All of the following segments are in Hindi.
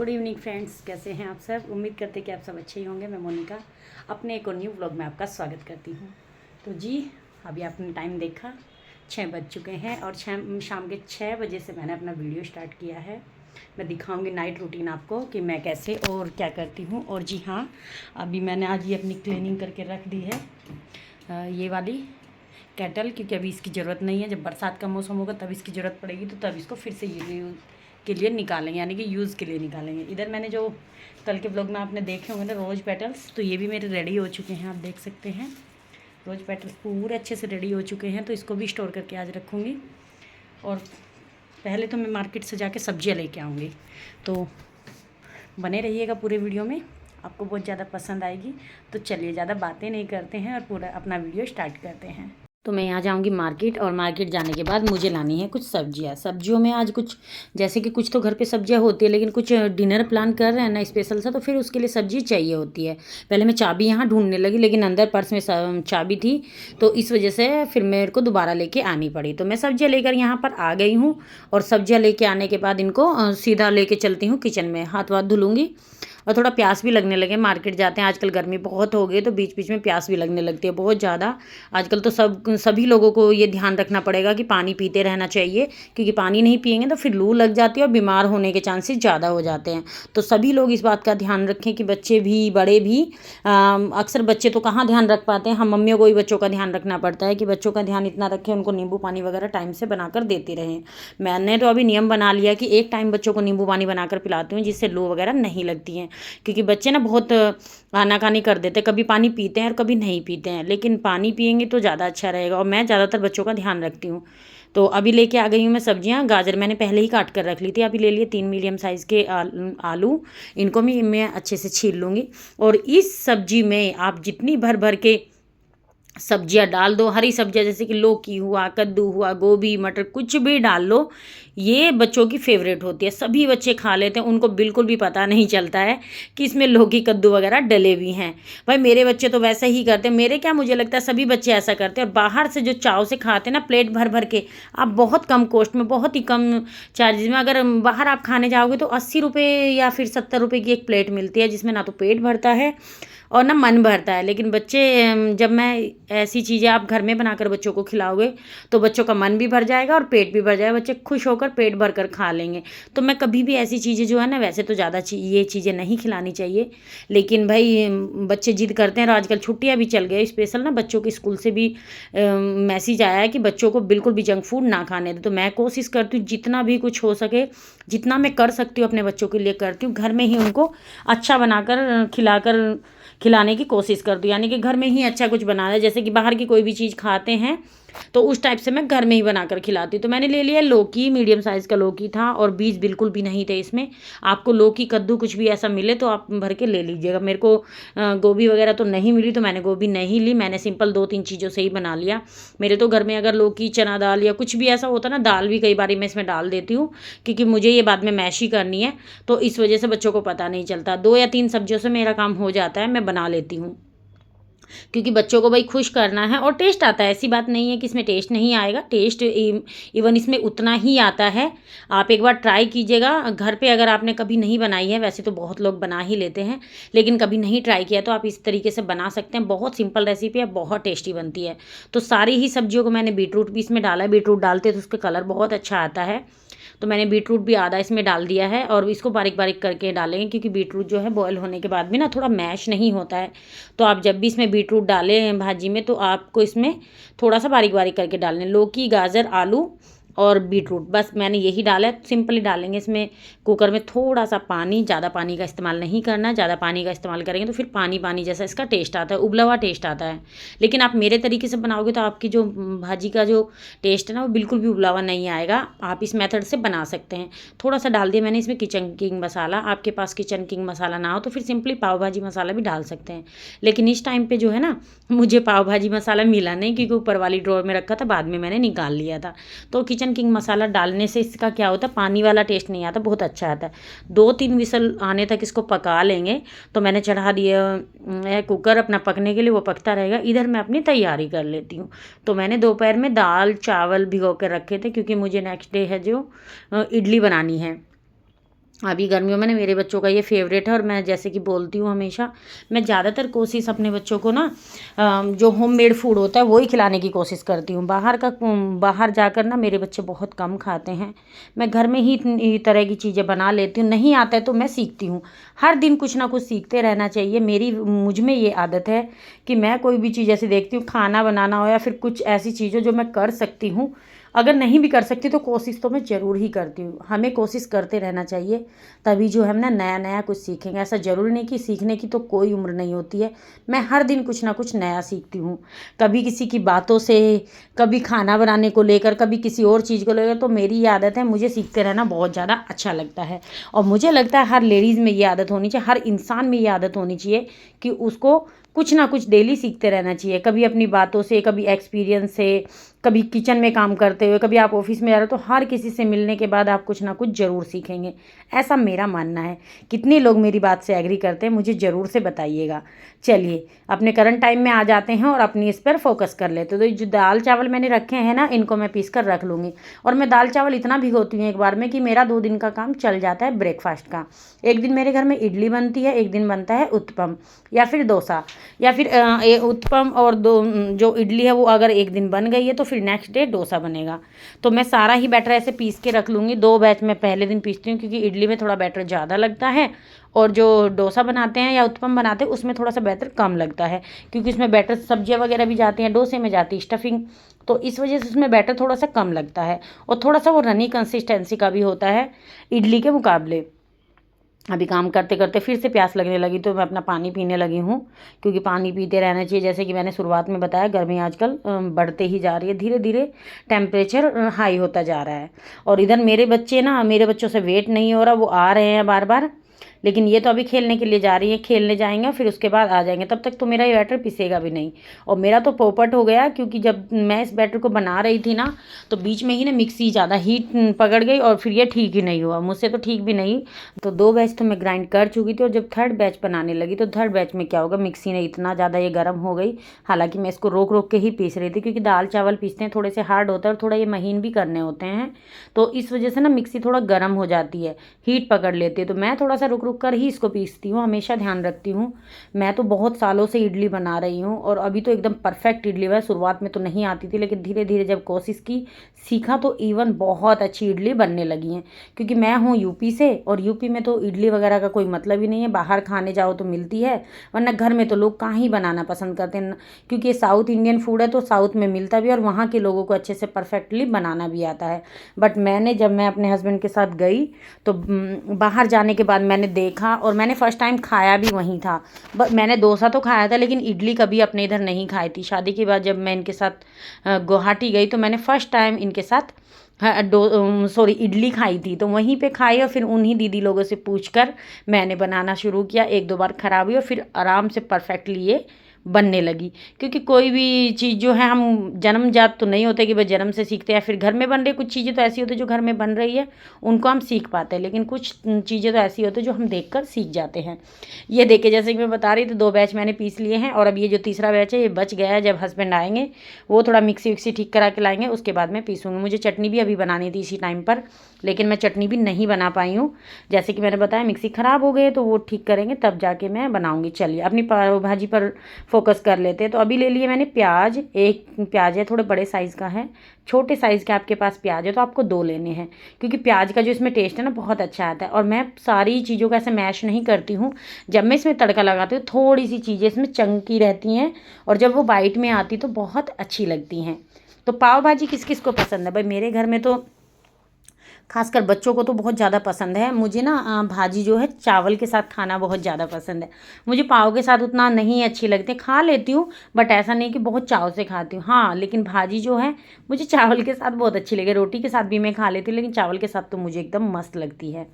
गुड इवनिंग फ्रेंड्स, कैसे हैं आप सब। उम्मीद करते कि आप सब अच्छे ही होंगे। मैं मोनिका अपने एक और न्यू व्लॉग में आपका स्वागत करती हूँ। तो जी, अभी आपने टाइम देखा 6 बज चुके हैं और शाम के 6 बजे से मैंने अपना वीडियो स्टार्ट किया है। मैं दिखाऊंगी नाइट रूटीन आपको कि मैं कैसे और क्या करती हूँ। और जी हाँ, अभी मैंने आज ये अपनी क्लीनिंग करके रख दी है, ये वाली केटल, क्योंकि अभी इसकी ज़रूरत नहीं है। जब बरसात का मौसम होगा तब इसकी ज़रूरत पड़ेगी, तो तब इसको फिर से यूज़ के लिए निकालेंगे, यानी कि यूज़ के लिए निकालेंगे। इधर मैंने जो कल के ब्लॉग में आपने देखे होंगे ना रोज़ पेटल्स, तो ये भी मेरे रेडी हो चुके हैं। आप देख सकते हैं रोज़ पेटल्स पूरे अच्छे से रेडी हो चुके हैं, तो इसको भी स्टोर करके आज रखूँगी। और पहले तो मैं मार्केट से जाके सब्जियाँ लेके आऊँगी, तो बने रहिएगा पूरे वीडियो में, आपको बहुत ज़्यादा पसंद आएगी। तो चलिए ज़्यादा बातें नहीं करते हैं और पूरा अपना वीडियो स्टार्ट करते हैं। तो मैं यहाँ जाऊँगी मार्केट, और मार्केट जाने के बाद मुझे लानी है कुछ सब्जियाँ। सब्जियों में आज कुछ, जैसे कि कुछ तो घर पे सब्जियाँ होती है, लेकिन कुछ डिनर प्लान कर रहे हैं ना स्पेशल सा, तो फिर उसके लिए सब्जी चाहिए होती है। पहले मैं चाबी यहाँ ढूंढने लगी, लेकिन अंदर पर्स में चाबी थी, तो इस वजह से फिर मेरे को दोबारा लेके आनी पड़ी। तो मैं सब्जियाँ लेकर यहाँ पर आ गई हूँ, और सब्जियाँ लेके आने के बाद इनको सीधा लेके चलती हूँ किचन में, हाथ वाथ धुलूँगी। और थोड़ा प्यास भी लगने लगे, मार्केट जाते हैं आजकल गर्मी बहुत हो गई, तो बीच बीच में प्यास भी लगने लगती है बहुत ज़्यादा। आजकल तो सभी लोगों को ये ध्यान रखना पड़ेगा कि पानी पीते रहना चाहिए, क्योंकि पानी नहीं पिएंगे तो फिर लू लग जाती है और बीमार होने के चांसेस ज़्यादा हो जाते हैं। तो सभी लोग इस बात का ध्यान रखें कि बच्चे भी बड़े भी, अक्सर बच्चे तो कहाँ ध्यान रख पाते हैं, हम मम्मियों को ही बच्चों का ध्यान रखना पड़ता है कि बच्चों का ध्यान इतना रखें, उनको नींबू पानी वगैरह टाइम से बनाकर देते रहें। मैंने तो अभी नियम बना लिया कि एक टाइम बच्चों को नींबू पानी बनाकर पिलाती हूँ, जिससे लू वगैरह नहीं लगती हैं। क्योंकि बच्चे ना बहुत आनाकानी कर देते हैं, कभी पानी पीते हैं और कभी नहीं पीते हैं, लेकिन पानी पिएंगे तो ज़्यादा अच्छा रहेगा। और मैं ज़्यादातर बच्चों का ध्यान रखती हूँ। तो अभी लेके आ गई हूँ मैं सब्जियाँ। गाजर मैंने पहले ही काट कर रख ली थी, अभी ले लिए 3 मीडियम साइज़ के आलू। इनको भी मैं अच्छे से छील लूँगी। और इस सब्जी में आप जितनी भर भर के सब्जियां डाल दो, हरी सब्जियां जैसे कि लौकी हुआ, कद्दू हुआ, गोभी, मटर, कुछ भी डाल लो। ये बच्चों की फेवरेट होती है, सभी बच्चे खा लेते हैं, उनको बिल्कुल भी पता नहीं चलता है कि इसमें लौकी कद्दू वगैरह डले भी हैं। भाई मेरे बच्चे तो वैसे ही करते हैं, मेरे क्या, मुझे लगता है सभी बच्चे ऐसा करते हैं। और बाहर से जो चाव से खाते हैं ना प्लेट भर भर के, आप बहुत कम कॉस्ट में, बहुत ही कम चार्जेस में, अगर बाहर आप खाने जाओगे तो 80 रुपये या फिर 70 रुपये की एक प्लेट मिलती है, जिसमें ना तो पेट भरता है और ना मन भरता है। लेकिन बच्चे, जब मैं ऐसी चीज़ें आप घर में बनाकर बच्चों को खिलाओगे तो बच्चों का मन भी भर जाएगा और पेट भी भर जाएगा, बच्चे खुश होकर पेट भर कर खा लेंगे। तो मैं कभी भी ऐसी चीज़ें जो है ना, वैसे तो ज़्यादा ये चीज़ें नहीं खिलानी चाहिए, लेकिन भाई बच्चे जिद करते हैं। और आजकल छुट्टियाँ भी चल गई, स्पेशल ना बच्चों के स्कूल से भी मैसेज आया है कि बच्चों को बिल्कुल भी जंक फूड ना खाने दे। तो मैं कोशिश करती हूँ जितना भी कुछ हो सके, जितना मैं कर सकती हूँ अपने बच्चों के लिए करती हूँ। घर में ही उनको अच्छा बनाकर खिलाने की कोशिश करती हूँ, यानी कि घर में ही अच्छा कुछ बनाना है। जैसे कि बाहर की कोई भी चीज़ खाते हैं तो उस टाइप से मैं घर में ही बनाकर खिलाती हूँ। तो मैंने ले लिया लौकी, मीडियम साइज़ का लौकी था, और बीज बिल्कुल भी नहीं थे इसमें। आपको लौकी कद्दू कुछ भी ऐसा मिले तो आप भर के ले लीजिएगा। मेरे को गोभी वगैरह तो नहीं मिली, तो मैंने गोभी नहीं ली, मैंने सिंपल 2-3 चीज़ों से ही बना लिया। मेरे तो घर में अगर लौकी, चना दाल या कुछ भी ऐसा होता ना, दाल भी कई बार मैं इसमें डाल देती हूँ, क्योंकि मुझे ये बाद में मैश ही करनी है, तो इस वजह से बच्चों को पता नहीं चलता। 2 या 3 सब्जियों से मेरा काम हो जाता है, मैं बना लेती हूँ, क्योंकि बच्चों को भाई खुश करना है। और टेस्ट आता है, ऐसी बात नहीं है कि इसमें टेस्ट नहीं आएगा, टेस्ट इवन इसमें उतना ही आता है। आप एक बार ट्राई कीजिएगा घर पे, अगर आपने कभी नहीं बनाई है, वैसे तो बहुत लोग बना ही लेते हैं, लेकिन कभी नहीं ट्राई किया तो आप इस तरीके से बना सकते हैं। बहुत सिंपल रेसिपी है, बहुत टेस्टी बनती है। तो सारी ही सब्जियों को मैंने बीटरूट भी इसमें डाला है, बीटरूट डालते तो उसका कलर बहुत अच्छा आता है। तो मैंने बीटरूट भी आधा इसमें डाल दिया है, और इसको बारीक बारीक करके डालेंगे, क्योंकि बीटरूट जो है बॉयल होने के बाद भी ना थोड़ा मैश नहीं होता है। तो आप जब भी इसमें बीटरूट डालें भाजी में, तो आपको इसमें थोड़ा सा बारीक बारीक करके डालने। लौकी, गाजर, आलू और बीटरूट, बस मैंने यही डाला है। सिंपली डालेंगे इसमें कुकर में थोड़ा सा पानी, ज़्यादा पानी का इस्तेमाल नहीं करना, ज़्यादा पानी का इस्तेमाल करेंगे तो फिर पानी पानी जैसा इसका टेस्ट आता है, उबला हुआ टेस्ट आता है। लेकिन आप मेरे तरीके से बनाओगे तो आपकी जो भाजी का जो टेस्ट है ना, वो बिल्कुल भी उबला हुआ नहीं आएगा। आप इस मेथड से बना सकते हैं। थोड़ा सा डाल दिया मैंने इसमें किचन किंग मसाला। आपके पास किचन किंग मसाला ना हो तो फिर सिंपली पाव भाजी मसाला भी डाल सकते हैं। लेकिन इस टाइम पर जो है ना, मुझे पाव भाजी मसाला मिला नहीं, क्योंकि ऊपर वाली ड्रॉर में रखा था, बाद में मैंने निकाल लिया था। तो किचन किंग मसाला डालने से इसका क्या होता है, पानी वाला टेस्ट नहीं आता, बहुत अच्छा आता है। 2-3 विसल आने तक इसको पका लेंगे। तो मैंने चढ़ा दिया है कुकर अपना पकने के लिए, वो पकता रहेगा। इधर मैं अपनी तैयारी कर लेती हूँ। तो मैंने दोपहर में दाल चावल भिगो कर रखे थे, क्योंकि मुझे नेक्स्ट डे है जो इडली बनानी है। अभी गर्मियों में ना मेरे बच्चों का ये फेवरेट है, और मैं जैसे कि बोलती हूँ हमेशा, मैं ज़्यादातर कोशिश अपने बच्चों को ना जो होममेड फूड होता है वही खिलाने की कोशिश करती हूँ। बाहर जाकर ना मेरे बच्चे बहुत कम खाते हैं। मैं घर में ही इतनी तरह की चीज़ें बना लेती हूँ, नहीं आता है तो मैं सीखती हूँ। हर दिन कुछ ना कुछ सीखते रहना चाहिए। मुझ में ये आदत है कि मैं कोई भी चीज़ ऐसे देखती हूँ, खाना बनाना हो या फिर कुछ ऐसी चीज़ें जो मैं कर सकती हूँ, अगर नहीं भी कर सकती तो कोशिश तो मैं ज़रूर ही करती हूँ। हमें कोशिश करते रहना चाहिए, तभी जो हम ना नया नया कुछ सीखेंगे। ऐसा ज़रूरी नहीं कि सीखने की तो कोई उम्र नहीं होती है। मैं हर दिन कुछ ना कुछ नया सीखती हूँ, कभी किसी की बातों से, कभी खाना बनाने को लेकर, कभी किसी और चीज़ को लेकर। तो मेरी ये आदत है, मुझे सीखते रहना बहुत ज़्यादा अच्छा लगता है। और मुझे लगता है हर लेडीज़ में ये आदत होनी चाहिए, हर इंसान में ये आदत होनी चाहिए कि उसको कुछ ना कुछ डेली सीखते रहना चाहिए। कभी अपनी बातों से, कभी एक्सपीरियंस से, कभी किचन में काम करते हुए, कभी आप ऑफिस में जा रहे हो, तो हर किसी से मिलने के बाद आप कुछ ना कुछ ज़रूर सीखेंगे। ऐसा मेरा मानना है। कितने लोग मेरी बात से एग्री करते हैं मुझे ज़रूर से बताइएगा। चलिए अपने करंट टाइम में आ जाते हैं और अपनी इस पर फोकस कर लेते। तो जो दाल चावल मैंने रखे हैं ना, इनको मैं पीस कर रख लूँगी। और मैं दाल चावल इतना भिगोती हूँ एक बार में कि मेरा 2 दिन का काम चल जाता है ब्रेकफास्ट का। एक दिन मेरे घर में इडली बनती है, एक दिन बनता है उत्पम या फिर डोसा, या फिर उत्पम और जो इडली है वो अगर एक दिन बन गई है तो फिर नेक्स्ट डे डोसा बनेगा। तो मैं सारा ही बैटर ऐसे पीस के रख लूँगी। 2 बैच मैं पहले दिन पीसती हूँ, क्योंकि इडली में थोड़ा बैटर ज़्यादा लगता है, और जो डोसा बनाते हैं या उत्पम बनाते हैं उसमें थोड़ा सा बैटर कम लगता है, क्योंकि उसमें बैटर सब्जियां वगैरह भी जाती हैं, डोसे में जाती है स्टफिंग। तो इस वजह से उसमें बैटर थोड़ा सा कम लगता है, और थोड़ा सा वो रनी कंसिस्टेंसी का भी होता है इडली के मुकाबले। अभी काम करते करते फिर से प्यास लगने लगी, तो मैं अपना पानी पीने लगी हूँ, क्योंकि पानी पीते रहना चाहिए। जैसे कि मैंने शुरुआत में बताया, गर्मी आजकल बढ़ते ही जा रही है, धीरे धीरे टेम्परेचर हाई होता जा रहा है। और इधर मेरे बच्चों से वेट नहीं हो रहा, वो आ रहे हैं बार बार, लेकिन ये तो अभी खेलने के लिए जा रही है, खेलने जाएंगे फिर उसके बाद आ जाएंगे, तब तक तो मेरा ये बैटर पिसेगा भी नहीं। और मेरा तो पोपट हो गया, क्योंकि जब मैं इस बैटर को बना रही थी ना, तो बीच में ही ना मिक्सी ज़्यादा हीट पकड़ गई, और फिर ये ठीक ही नहीं हुआ, मुझसे तो ठीक भी नहीं। तो 2 बैच तो मैं ग्राइंड कर चुकी थी, और जब थर्ड बैच बनाने लगी तो थर्ड बैच में क्या होगा, मिक्सी ने इतना ज़्यादा ये गर्म हो गई। हालांकि मैं इसको रोक रोक के ही पीस रही थी, क्योंकि दाल चावल पीसते हैं थोड़े से हार्ड होता है और थोड़ा ये महीन भी करने होते हैं, तो इस वजह से ना मिक्सी थोड़ा गर्म हो जाती है, हीट पकड़ लेती है। तो मैं थोड़ा सा रुक रुक कर ही इसको पीसती हूँ, हमेशा ध्यान रखती हूँ। मैं तो बहुत सालों से इडली बना रही हूँ, और अभी तो एकदम परफेक्ट इडली है। शुरुआत में तो नहीं आती थी, लेकिन धीरे धीरे जब कोशिश की, सीखा, तो इवन बहुत अच्छी इडली बनने लगी हैं। क्योंकि मैं हूँ यूपी से, और यूपी में तो इडली वगैरह का कोई मतलब ही नहीं है। बाहर खाने जाओ तो मिलती है, वरना घर में तो लोग कहाँ ही बनाना पसंद करते हैं, क्योंकि ये साउथ इंडियन फूड है, तो साउथ में मिलता भी है, और वहाँ के लोगों को अच्छे से परफेक्टली बनाना भी आता है। बट जब मैं अपने हस्बैंड के साथ गई, तो बाहर जाने के बाद मैंने देखा, और मैंने फ़र्स्ट टाइम खाया भी वहीं था। मैंने डोसा तो खाया था, लेकिन इडली कभी अपने इधर नहीं खाई थी। शादी के बाद जब मैं इनके साथ गुवाहाटी गई, तो मैंने फ़र्स्ट टाइम इनके साथ इडली खाई थी। तो वहीं पे खाई, और फिर उन्हीं दीदी लोगों से पूछकर मैंने बनाना शुरू किया। 1-2 बार ख़राब हुई, और फिर आराम से परफेक्टली ये बनने लगी। क्योंकि कोई भी चीज़ जो है, हम जन्मजात तो नहीं होते कि बस जन्म से सीखते हैं। फिर घर में बन रही कुछ चीज़ें तो ऐसी होती है जो घर में बन रही है उनको हम सीख पाते हैं, लेकिन कुछ चीज़ें तो ऐसी होती है जो हम देखकर सीख जाते हैं। ये देखे, जैसे कि मैं बता रही थी, 2 बैच मैंने पीस लिए हैं, और अब ये जो तीसरा बैच है ये बच गया है। जब हस्बैंड आएंगे, वो थोड़ा मिक्सी विक्सी ठीक करा के लाएंगे, उसके बाद मैं पीसूँगी। मुझे चटनी भी अभी बनानी थी इसी टाइम पर, लेकिन मैं चटनी भी नहीं बना पाई हूँ। जैसे कि मैंने बताया, मिक्सी ख़राब हो गई है, तो वो ठीक करेंगे तब जाके मैं बनाऊँगी। चलिए अपनी पाव भाजी पर फोकस कर लेते हैं। तो अभी ले लिए मैंने प्याज। एक प्याज है, थोड़े बड़े साइज़ का है। छोटे साइज़ के आपके पास प्याज है तो आपको 2 लेने हैं, क्योंकि प्याज का जो इसमें टेस्ट है ना बहुत अच्छा आता है। और मैं सारी चीज़ों का ऐसे मैश नहीं करती हूँ। जब मैं इसमें तड़का लगाती हूँ, थोड़ी सी चीज़ें इसमें चंकी रहती हैं, और जब वो बाइट में आती तो बहुत अच्छी लगती हैं। तो पाव भाजी किस किस को पसंद है भाई? मेरे घर में तो खासकर बच्चों को तो बहुत ज़्यादा पसंद है। मुझे ना भाजी जो है चावल के साथ खाना बहुत ज़्यादा पसंद है। मुझे पाव के साथ उतना नहीं अच्छी लगती, खा लेती हूँ, बट ऐसा नहीं कि बहुत चाव से खाती हूँ। हाँ, लेकिन भाजी जो है मुझे चावल के साथ बहुत अच्छी लगे। रोटी के साथ भी मैं खा लेती हूँ, लेकिन चावल के साथ तो मुझे एकदम मस्त लगती है।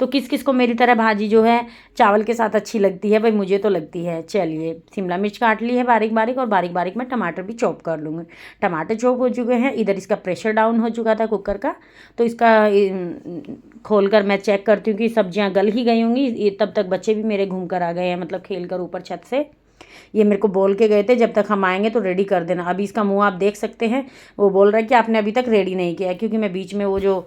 तो किस किस को मेरी तरह भाजी जो है चावल के साथ अच्छी लगती है भाई? मुझे तो लगती है। चलिए, शिमला मिर्च काट ली है बारीक बारीक, और बारीक बारीक मैं टमाटर भी चॉप कर लूँगी। टमाटर चॉप हो चुके हैं। इधर इसका प्रेशर डाउन हो चुका था कुकर का, तो इसका खोल कर मैं चेक करती हूँ कि सब्जियाँ गल ही गई होंगी। तब तक बच्चे भी मेरे घूम कर आ गए हैं, मतलब खेल कर ऊपर छत से। ये मेरे को बोल के गए थे जब तक हम आएंगे तो रेडी कर देना। अभी इसका मुंह आप देख सकते हैं, वो बोल रहा है कि आपने अभी तक रेडी नहीं किया, क्योंकि मैं बीच में वो जो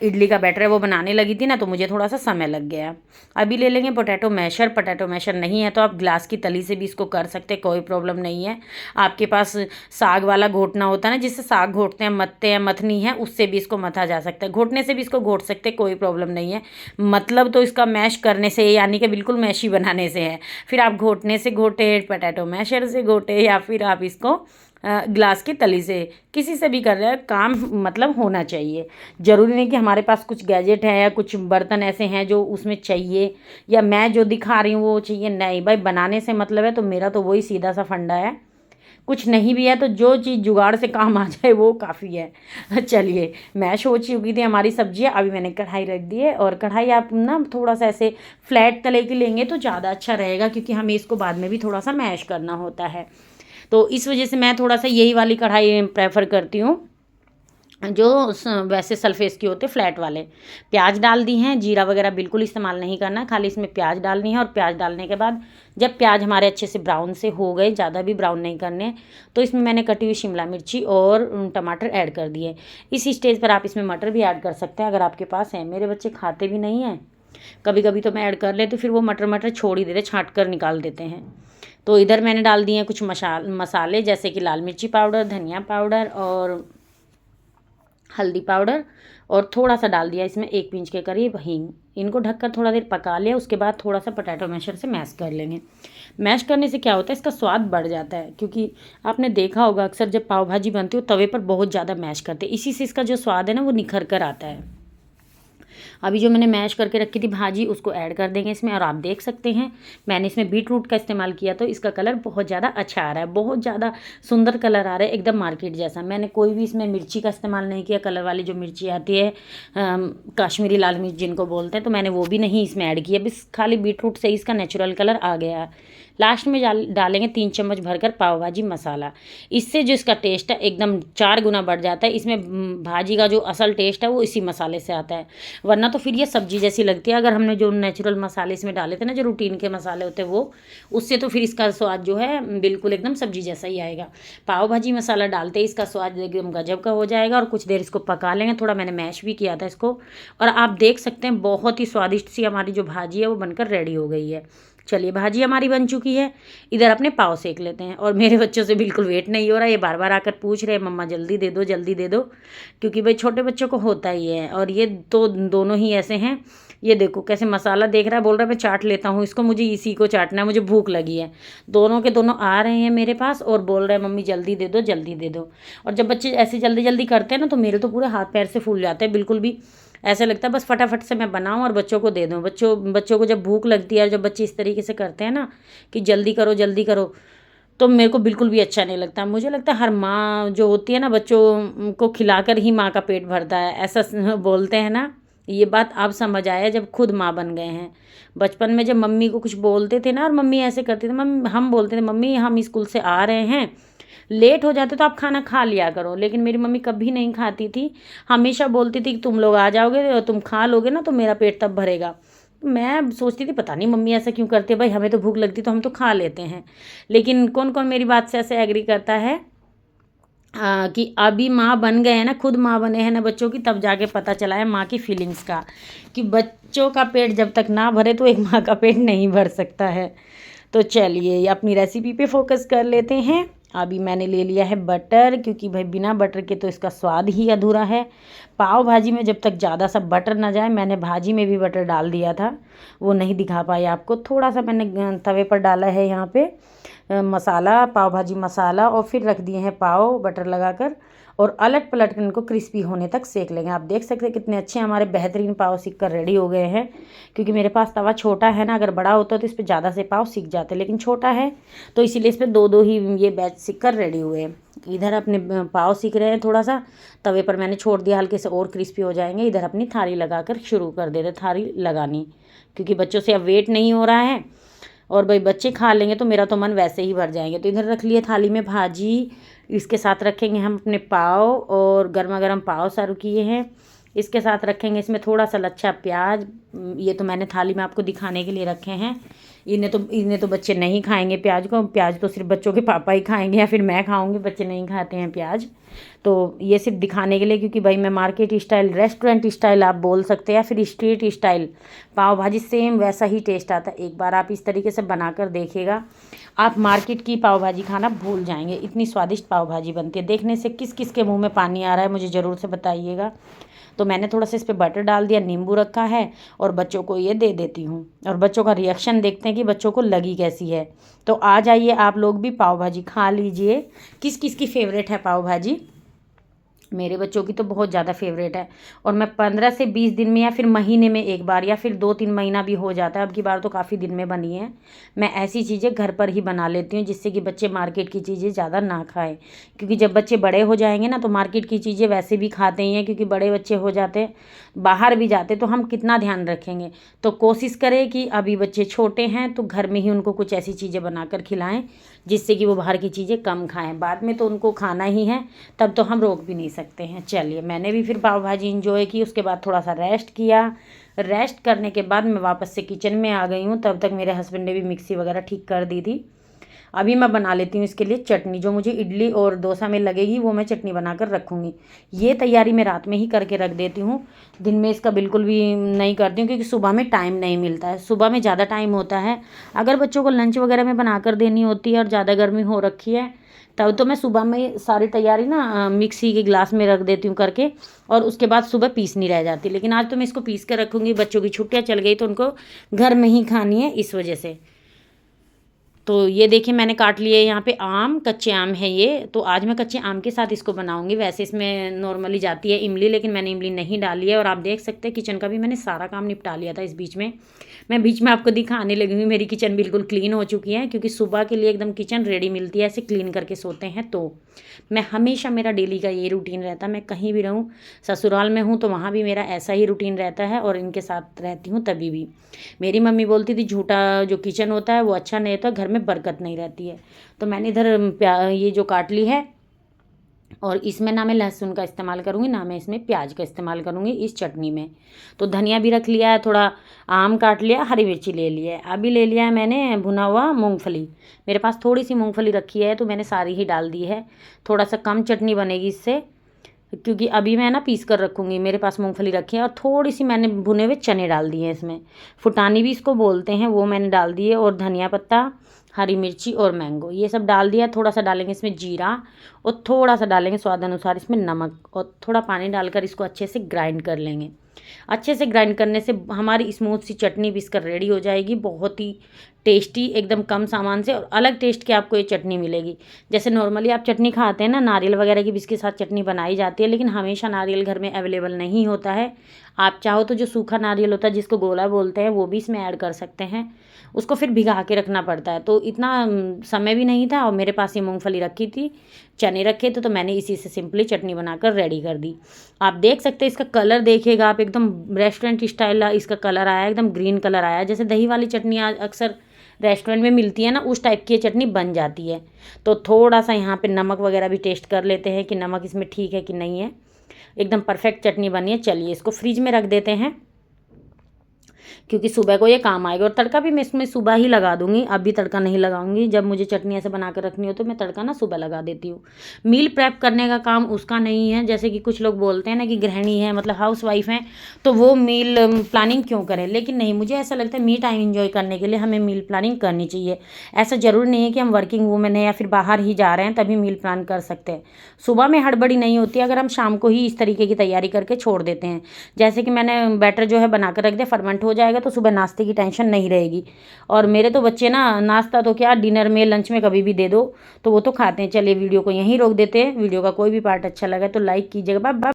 इडली का बैटर है वो बनाने लगी थी ना, तो मुझे थोड़ा सा समय लग गया। अभी ले लेंगे पोटैटो मैशर। पोटैटो मैशर नहीं है तो आप ग्लास की तली से भी इसको कर सकते हैं, कोई प्रॉब्लम नहीं है। आपके पास साग वाला घोटना होता है ना, जिससे साग घोटते हैं, मथते हैं, मथनी है, उससे भी इसको मथा जा सकता है। घोटने से भी इसको घोट सकते हैं, कोई प्रॉब्लम नहीं है। मतलब तो इसका मैश करने से, यानी कि बिल्कुल मैशी बनाने से है। फिर आप घोटने से घोटे, पोटैटो मैशर से घोटे, या फिर आप इसको ग्लास की तली से, किसी से भी कर रहे हैं, काम मतलब होना चाहिए। ज़रूरी नहीं कि हमारे पास कुछ गैजेट है या कुछ बर्तन ऐसे हैं जो उसमें चाहिए, या मैं जो दिखा रही हूँ वो चाहिए। नहीं भाई, बनाने से मतलब है। तो मेरा तो वही सीधा सा फंडा है, कुछ नहीं भी है तो जो चीज़ जुगाड़ से काम आ जाए वो काफ़ी है। चलिए, मैश हो चुकी थी हमारी सब्जियाँ। अभी मैंने कढ़ाई रख दी है, और कढ़ाई आप ना थोड़ा सा ऐसे फ्लैट तले की लेंगे तो ज़्यादा अच्छा रहेगा, क्योंकि हमें इसको बाद में भी थोड़ा सा मैश करना होता है। तो इस वजह से मैं थोड़ा सा यही वाली कढ़ाई प्रेफर करती हूँ, जो वैसे सल्फेस की होते फ्लैट वाले। प्याज डाल दी हैं, जीरा वगैरह बिल्कुल इस्तेमाल नहीं करना, खाली इसमें प्याज डालनी है। और प्याज डालने के बाद जब प्याज हमारे अच्छे से ब्राउन से हो गए, ज़्यादा भी ब्राउन नहीं करने, तो इसमें मैंने कटी हुई शिमला मिर्ची और टमाटर ऐड कर दिए। इस स्टेज पर आप इसमें मटर भी ऐड कर सकते हैं अगर आपके पास है। मेरे बच्चे खाते भी नहीं हैं, कभी कभी तो मैं ऐड कर लेती, फिर वो मटर छोड़ ही देते, छाँट कर निकाल देते हैं। तो इधर मैंने डाल दिए कुछ मसाले, जैसे कि लाल मिर्ची पाउडर, धनिया पाउडर और हल्दी पाउडर, और थोड़ा सा डाल दिया इसमें 1 पिंच के करीब हींग। इनको ढककर थोड़ा देर पका लिया। उसके बाद थोड़ा सा पोटैटो मैशर से मैश कर लेंगे। मैश करने से क्या होता है, इसका स्वाद बढ़ जाता है, क्योंकि आपने देखा होगा अक्सर जब पाव भाजी बनती हो तवे पर बहुत ज़्यादा मैश करते हैं, इसी से इसका जो स्वाद है ना वो निखर कर आता है। अभी जो मैंने मैश करके रखी थी भाजी, उसको ऐड कर देंगे इसमें। और आप देख सकते हैं मैंने इसमें बीट रूट का इस्तेमाल किया, तो इसका कलर बहुत ज़्यादा अच्छा आ रहा है, बहुत ज़्यादा सुंदर कलर आ रहा है, एकदम मार्केट जैसा। मैंने कोई भी इसमें मिर्ची का इस्तेमाल नहीं किया, कलर वाली जो मिर्ची आती है कश्मीरी लाल मिर्च जिनको बोलते हैं, तो मैंने वो भी नहीं इसमें ऐड किया, बस खाली बीट रूट से ही इसका नेचुरल कलर आ गया। लास्ट में डालेंगे 3 चम्मच भरकर पाव भाजी मसाला। इससे जो इसका टेस्ट है एकदम 4 गुना बढ़ जाता है। इसमें भाजी का जो असल टेस्ट है वो इसी मसाले से आता है, वरना तो फिर ये सब्जी जैसी लगती है। अगर हमने जो नेचुरल मसाले इसमें डाले थे ना, जो रूटीन के मसाले होते हैं वो, उससे तो फिर इसका स्वाद जो है बिल्कुल एकदम सब्जी जैसा ही आएगा। पाव भाजी मसाला डालते ही इसका स्वाद एकदम गजब का हो जाएगा। और कुछ देर इसको पका लेंगे, थोड़ा मैंने मैश भी किया था इसको। और आप देख सकते हैं बहुत ही स्वादिष्ट सी हमारी जो भाजी है वो बनकर रेडी हो गई है। चलिए, भाजी हमारी बन चुकी है। इधर अपने पाव सेक लेते हैं। और मेरे बच्चों से बिल्कुल वेट नहीं हो रहा, ये बार बार आकर पूछ रहे हैं मम्मा जल्दी दे दो, जल्दी दे दो, क्योंकि भाई छोटे बच्चों को होता ही है। और ये तो दोनों ही ऐसे हैं, ये देखो कैसे मसाला देख रहा है, बोल रहा है मैं चाट लेता हूँ इसको, मुझे इसी को चाटना है, मुझे भूख लगी है। दोनों के दोनों आ रहे हैं मेरे पास और बोल रहे हैं मम्मी जल्दी दे दो, जल्दी दे दो। और जब बच्चे ऐसे जल्दी जल्दी करते हैं ना, तो मेरे तो पूरे हाथ पैर से फूल जाते हैं, बिल्कुल भी ऐसा लगता है बस फटाफट से मैं बनाऊं और बच्चों को दे दूं। बच्चों को जब भूख लगती है और जब बच्चे इस तरीके से करते हैं ना कि जल्दी करो जल्दी करो, तो मेरे को बिल्कुल भी अच्छा नहीं लगता। मुझे लगता है हर माँ जो होती है ना, बच्चों को खिलाकर ही माँ का पेट भरता है, ऐसा बोलते हैं ना। ये बात अब समझ आया जब खुद माँ बन गए हैं। बचपन में जब मम्मी को कुछ बोलते थे ना और मम्मी ऐसे करती थी, मम्मी हम बोलते थे मम्मी हम स्कूल से आ रहे हैं, लेट हो जाते तो आप खाना खा लिया करो, लेकिन मेरी मम्मी कभी नहीं खाती थी, हमेशा बोलती थी कि तुम लोग आ जाओगे और तुम खा लोगे ना तो मेरा पेट तब भरेगा। मैं सोचती थी पता नहीं मम्मी ऐसा क्यों करती है, भाई हमें तो भूख लगती तो हम तो खा लेते हैं। लेकिन कौन कौन मेरी बात से ऐसे एग्री करता है कि अभी माँ बन गए हैं ना, खुद माँ बने हैं ना बच्चों की, तब जाके पता चला है माँ की फीलिंग्स का, कि बच्चों का पेट जब तक ना भरे तो एक माँ का पेट नहीं भर सकता है। तो चलिए अपनी रेसिपी पे फोकस कर लेते हैं। अभी मैंने ले लिया है बटर, क्योंकि भाई बिना बटर के तो इसका स्वाद ही अधूरा है। पाव भाजी में जब तक ज़्यादा सा बटर ना जाए, मैंने भाजी में भी बटर डाल दिया था, वो नहीं दिखा पाई आपको, थोड़ा सा मैंने तवे पर डाला है यहाँ पे मसाला, पाव भाजी मसाला, और फिर रख दिए हैं पाव बटर लगाकर, और अलट पलट कर इनको क्रिस्पी होने तक सेक लेंगे। आप देख सकते हैं कितने अच्छे हमारे बेहतरीन पाव सीख कर रेडी हो गए हैं। क्योंकि मेरे पास तवा छोटा है ना, अगर बड़ा होता तो इस पर ज़्यादा से पाव सीख जाते, लेकिन छोटा है तो इसीलिए इस पर दो दो ही ये बैच सीख कर रेडी हुए हैं। इधर अपने पाव सीख रहे हैं, थोड़ा सा तवे पर मैंने छोड़ दिया, हल्के से और क्रिस्पी हो जाएंगे। इधर अपनी थाली लगाकर शुरू कर देते थाली लगानी, क्योंकि बच्चों से अब वेट नहीं हो रहा है, और भाई बच्चे खा लेंगे तो मेरा तो मन वैसे ही भर जाएंगे। तो इधर रख लिए थाली में भाजी, इसके साथ रखेंगे हम अपने पाव, और गर्मा गर्म पाव सर्व किए हैं। इसके साथ रखेंगे इसमें थोड़ा सा लच्छा प्याज, ये तो मैंने थाली में आपको दिखाने के लिए रखे हैं। इन्हें तो बच्चे नहीं खाएंगे प्याज को। प्याज तो सिर्फ बच्चों के पापा ही खाएंगे या फिर मैं खाऊंगी, बच्चे नहीं खाते हैं प्याज। तो ये सिर्फ दिखाने के लिए, क्योंकि भाई मैं मार्केट स्टाइल, रेस्टोरेंट स्टाइल आप बोल सकते हैं, या फिर स्ट्रीट स्टाइल पाव भाजी सेम वैसा ही टेस्ट आता है। एक बार आप इस तरीके से बनाकर देखिएगा, आप मार्केट की पाव भाजी खाना भूल जाएंगे। इतनी स्वादिष्ट पाव भाजी बनती है। देखने से किस किस के मुँह में पानी आ रहा है मुझे ज़रूर से बताइएगा। तो मैंने थोड़ा सा इस पर बटर डाल दिया, नींबू रखा है और बच्चों को ये दे देती हूँ, और बच्चों का रिएक्शन देखते हैं कि बच्चों को लगी कैसी है। तो आ जाइए आप लोग भी पाव भाजी खा लीजिए। किस किस की फेवरेट है पाव भाजी? मेरे बच्चों की तो बहुत ज़्यादा फेवरेट है, और मैं 15 से 20 दिन में या फिर महीने में एक बार या फिर 2-3 महीना भी हो जाता है, अब की बार तो काफ़ी दिन में बनी है। मैं ऐसी चीज़ें घर पर ही बना लेती हूँ जिससे कि बच्चे मार्केट की चीज़ें ज़्यादा ना खाएं, क्योंकि जब बच्चे बड़े हो जाएंगे ना तो मार्केट की चीज़ें वैसे भी खाते ही हैं, क्योंकि बड़े बच्चे हो जाते हैं, बाहर भी जाते तो हम कितना ध्यान रखेंगे। तो कोशिश करें कि अभी बच्चे छोटे हैं तो घर में ही उनको कुछ ऐसी चीज़ें बनाकर खिलाएं जिससे कि वो बाहर की चीज़ें कम खाएं। बाद में तो उनको खाना ही है, तब तो हम रोक भी नहीं सकते हैं। चलिए, मैंने भी फिर पाव भाजी इंजॉय की, उसके बाद थोड़ा सा रेस्ट किया। रेस्ट करने के बाद मैं वापस से किचन में आ गई हूँ। तब तक मेरे हस्बैंड ने भी मिक्सी वगैरह ठीक कर दी थी। अभी मैं बना लेती हूँ इसके लिए चटनी, जो मुझे इडली और डोसा में लगेगी वो मैं चटनी बनाकर रखूँगी। ये तैयारी मैं रात में ही करके रख देती हूँ, दिन में इसका बिल्कुल भी नहीं करती हूँ, क्योंकि सुबह में टाइम नहीं मिलता है। सुबह में ज़्यादा टाइम होता है, अगर बच्चों को लंच वगैरह में बनाकर देनी होती है और ज़्यादा गर्मी हो रखी है तब तो मैं सुबह में सारी तैयारी ना मिक्सी के गिलास में रख देती हूँ करके, और उसके बाद सुबह पीसनी रह जाती। लेकिन आज तो मैं इसको पीस कर रखूँगी, बच्चों की छुट्टियाँ चल गई तो उनको घर में ही खानी है, इस वजह से। तो ये देखिए मैंने काट लिए यहाँ पे आम, कच्चे आम है ये। तो आज मैं कच्चे आम के साथ इसको बनाऊंगी। वैसे इसमें नॉर्मली जाती है इमली, लेकिन मैंने इमली नहीं डाली है। और आप देख सकते हैं किचन का भी मैंने सारा काम निपटा लिया था इस बीच में। मैं बीच में आपको दिखाने लगी हूँ, मेरी किचन बिल्कुल क्लीन हो चुकी है, क्योंकि सुबह के लिए एकदम किचन रेडी मिलती है ऐसे क्लीन करके सोते हैं। तो मैं हमेशा, मेरा डेली का ये रूटीन रहता है, मैं कहीं भी रहूँ, ससुराल में हूँ तो वहाँ भी मेरा ऐसा ही रूटीन रहता है, और इनके साथ रहती हूँ तभी भी। मेरी मम्मी बोलती थी झूठा जो किचन होता है वो अच्छा नहीं होता, घर में बरकत नहीं रहती है। तो मैंने इधर ये जो काट ली है, और इसमें ना मैं लहसुन का इस्तेमाल करूँगी ना मैं इसमें प्याज का इस्तेमाल करूँगी इस चटनी में। तो धनिया भी रख लिया है, थोड़ा आम काट लिया, हरी मिर्ची ले लिया है। अभी ले लिया है मैंने भुना हुआ मूंगफली। मेरे पास थोड़ी सी मूंगफली रखी है तो मैंने सारी ही डाल दी है। थोड़ा सा कम चटनी बनेगी इससे, क्योंकि अभी मैं ना पीस कर रखूँगी। मेरे पास मूंगफली रखी है, और थोड़ी सी मैंने भुने हुए चने डाल दिए हैं इसमें, फुटानी भी इसको बोलते हैं, वो मैंने डाल दिए। और धनिया पत्ता, हरी मिर्ची और मैंगो ये सब डाल दिया। थोड़ा सा डालेंगे इसमें जीरा, और थोड़ा सा डालेंगे स्वाद अनुसार इसमें नमक, और थोड़ा पानी डालकर इसको अच्छे से ग्राइंड कर लेंगे। अच्छे से ग्राइंड करने से हमारी स्मूथ सी चटनी भी इसका रेडी हो जाएगी। बहुत ही टेस्टी, एकदम कम सामान से और अलग टेस्ट की आपको ये चटनी मिलेगी। जैसे नॉर्मली आप चटनी खाते हैं ना, नारियल वगैरह की भी इसके साथ चटनी बनाई जाती है, लेकिन हमेशा नारियल घर में अवेलेबल नहीं होता है। आप चाहो तो जो सूखा नारियल होता है जिसको गोला बोलते हैं वो भी इसमें ऐड कर सकते हैं। उसको फिर भिगा के रखना पड़ता है, तो इतना समय भी नहीं था, और मेरे पास ये मूंगफली रखी थी, चने रखे थे, तो मैंने इसी से सिंपली चटनी बनाकर रेडी कर दी। आप देख सकते हैं इसका कलर देखिएगा आप, एकदम रेस्टोरेंट स्टाइल इसका कलर आया, एकदम ग्रीन कलर आया। जैसे दही वाली चटनी अक्सर रेस्टोरेंट में मिलती है ना, उस टाइप की चटनी बन जाती है। तो थोड़ा सा यहाँ पे नमक वगैरह भी टेस्ट कर लेते हैं कि नमक इसमें ठीक है कि नहीं है। एकदम परफेक्ट चटनी बनी है। चलिए इसको फ्रिज में रख देते हैं, क्योंकि सुबह को ये काम आएगा। और तड़का भी मैं इसमें सुबह ही लगा दूंगी, अभी तड़का नहीं लगाऊंगी। जब मुझे चटनी ऐसे बना कर रखनी हो तो मैं तड़का ना सुबह लगा देती हूँ। मील प्रेप करने का काम उसका नहीं है। जैसे कि कुछ लोग बोलते हैं ना कि गृहिणी है, मतलब हाउस वाइफ हैं, तो वो मील प्लानिंग क्यों करें। लेकिन नहीं, मुझे ऐसा लगता है मी टाइम इंजॉय करने के लिए हमें मील प्लानिंग करनी चाहिए। ऐसा ज़रूर नहीं है कि हम वर्किंग वूमेन है या फिर बाहर ही जा रहे हैं तभी मील प्लान कर सकते हैं। सुबह में हड़बड़ी नहीं होती अगर हम शाम को ही इस तरीके की तैयारी करके छोड़ देते हैं। जैसे कि मैंने बैटर जो है बना कर रख दिया, फर्मेंट हो जाएगा तो सुबह नाश्ते की टेंशन नहीं रहेगी। और मेरे तो बच्चे ना नाश्ता तो क्या, डिनर में लंच में कभी भी दे दो तो वो तो खाते हैं। चलिए वीडियो को यहीं रोक देते हैं। वीडियो का कोई भी पार्ट अच्छा लगा तो लाइक कीजिएगा। Bye bye.